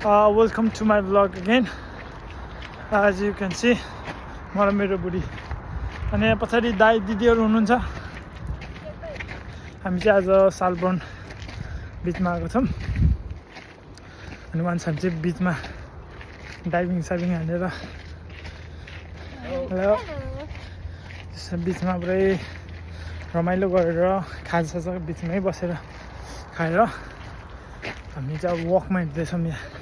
Welcome to my vlog again. As you can see, म र मेरो बुढी अनि यहाँ पछाडि दाइ दिदीहरू हुनुहुन्छ। हामी चाहिँ आज सालबन बिचमा आएको छौँ अनि मान्छेहरू चाहिँ बिचमा डाइभिङ साइभिङ हानेर बिचमा पुरै रमाइलो गरेर खाजासाजा बिचमै बसेर खाएर हामी चाहिँ अब वकमा हिँड्दैछौँ यहाँ।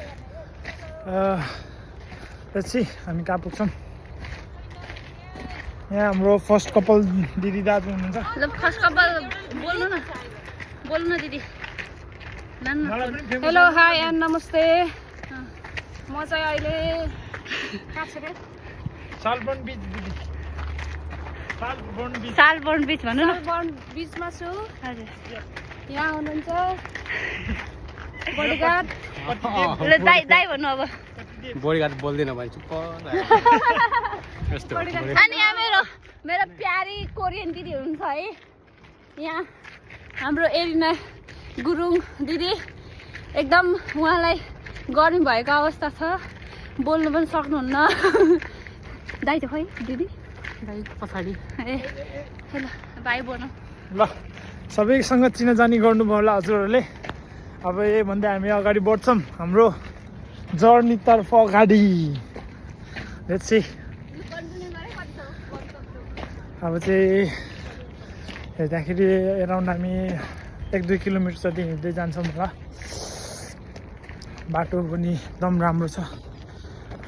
पछि हामी कहाँ पुग्छौँ। यहाँ हाम्रो फर्स्ट कपाल दिदी दाजु हुनुहुन्छ। फर्स्ट कपाल बोल्नु न दिदी। हेलो हाई एन्ड नमस्ते। म चाहिँ अहिले कहाँ छु रे? सालबन बिच दिदी। सालबन बिच भन्नु न। सालबन बिचमा छु। हजुर यहाँ हुनुहुन्छ बडीगार्ड। दाइ भन्नु अब। बडीगार्ड बोल्दिन भन्छु। अनि यहाँ मेरो प्यारी कोरियन दिदी हुनुहुन्छ है। यहाँ हाम्रो एरिना गुरुङ दिदी एकदम उहाँलाई गर्मी भएको अवस्था छ, बोल्नु पनि सक्नुहुन्न। दाइ चाहिँ खै दिदी? दाइ पछाडि। ए हेलो भाइ बोल्नु ल। सबैसँग चिनाजानी गर्नुभयो होला हजुरहरूले। अब यही भन्दै हामी अगाडि बढ्छौँ हाम्रो जर्नीतर्फ अगाडि। Let's see. अब चाहिँ हेर्दाखेरि एराउन्ड हामी 1-2 किलोमिटर जति हिँड्दै जान्छौँ होला। बाटो पनि एकदम राम्रो छ।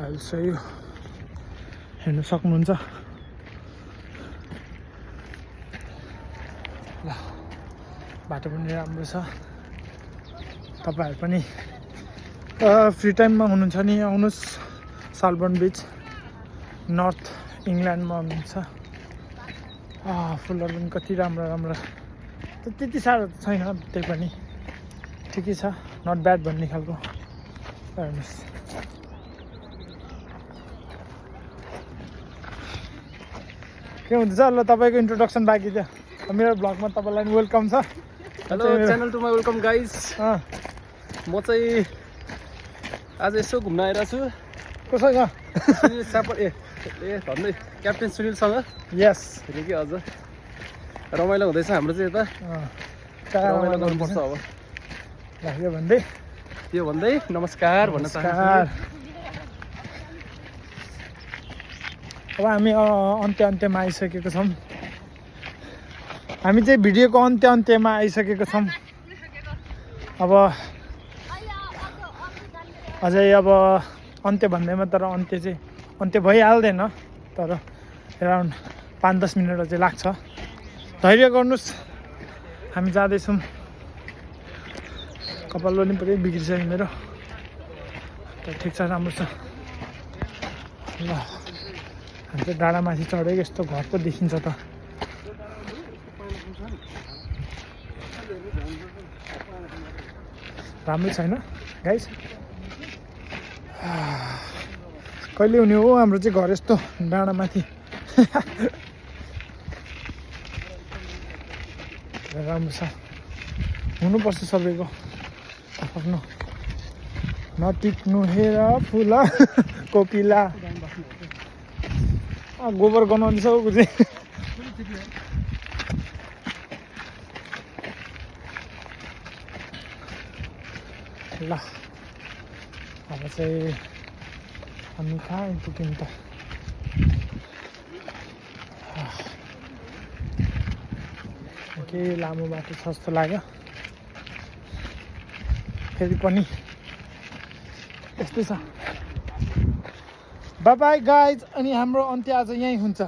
अहिले यो हेर्नु सक्नुहुन्छ। ल बाटो पनि राम्रो छ। तपाईँहरू पनि फ्री टाइममा हुनुहुन्छ नि आउनुहोस् सालबन बिच। नर्थ इङ्ल्यान्डमा हुनुहुन्छ। फुलहरू पनि कति राम्रो राम्रो। त्यति साह्रो छैन, त्यही पनि ठिकै छ, नट ब्याड भन्ने खालको। हेर्नुहोस् के हुन्छ। ल तपाईँको इन्ट्रोडक्सन बाँकी थियो। मेरो ब्लगमा तपाईँलाई वेलकम छ। Hello channel to my welcome guys. म चाहिँ आज यसो घुम्न आइरहेको छु। कसैसँग? सुनिल सापट भन्दै क्याप्टेन सुनिलसँग। यस फेरि के अझ रमाइलो हुँदैछ हाम्रो चाहिँ यता। रमाइलो गर्नुपर्छ अब। यो भन्दै नमस्कार भन्न चाहन्छु। अब हामी अन्त्यमा आइसकेको छौँ। हामी चाहिँ भिडियोको अन्त्यमा आइसकेको छौँ। अब अझै अब अन्त्य भन्दैमा तर अन्त्य भइहाल्दैन, तर एराउन्ड 5-10 मिनट चाहिँ लाग्छ। धैर्य गर्नुहोस्, हामी जाँदैछौँ। कपाल पनि पुरै बिग्रिसक्यो मेरो, तर ठिक छ, राम्रो छ। ल हामी चाहिँ डाँडामाथि चढेको यस्तो घर पो देखिन्छ त। राम्रो छैन गाइस? कहिले हुने हो हाम्रो चाहिँ घर यस्तो डाँडामाथि? राम्रो छ, हुनुपर्छ सबैको आफ्नो। नटिक्नु हेर फुला कोपिला। गोबर गनाउँदैछ ऊ चाहिँ। ल अब चाहिँ हामी कहाँ आइपुग्यौँ त? केही लामो बाटो छ जस्तो लाग्यो। फेरि पनि यस्तै छ। By by guys. अनि हाम्रो अन्त्य आज यहीँ हुन्छ।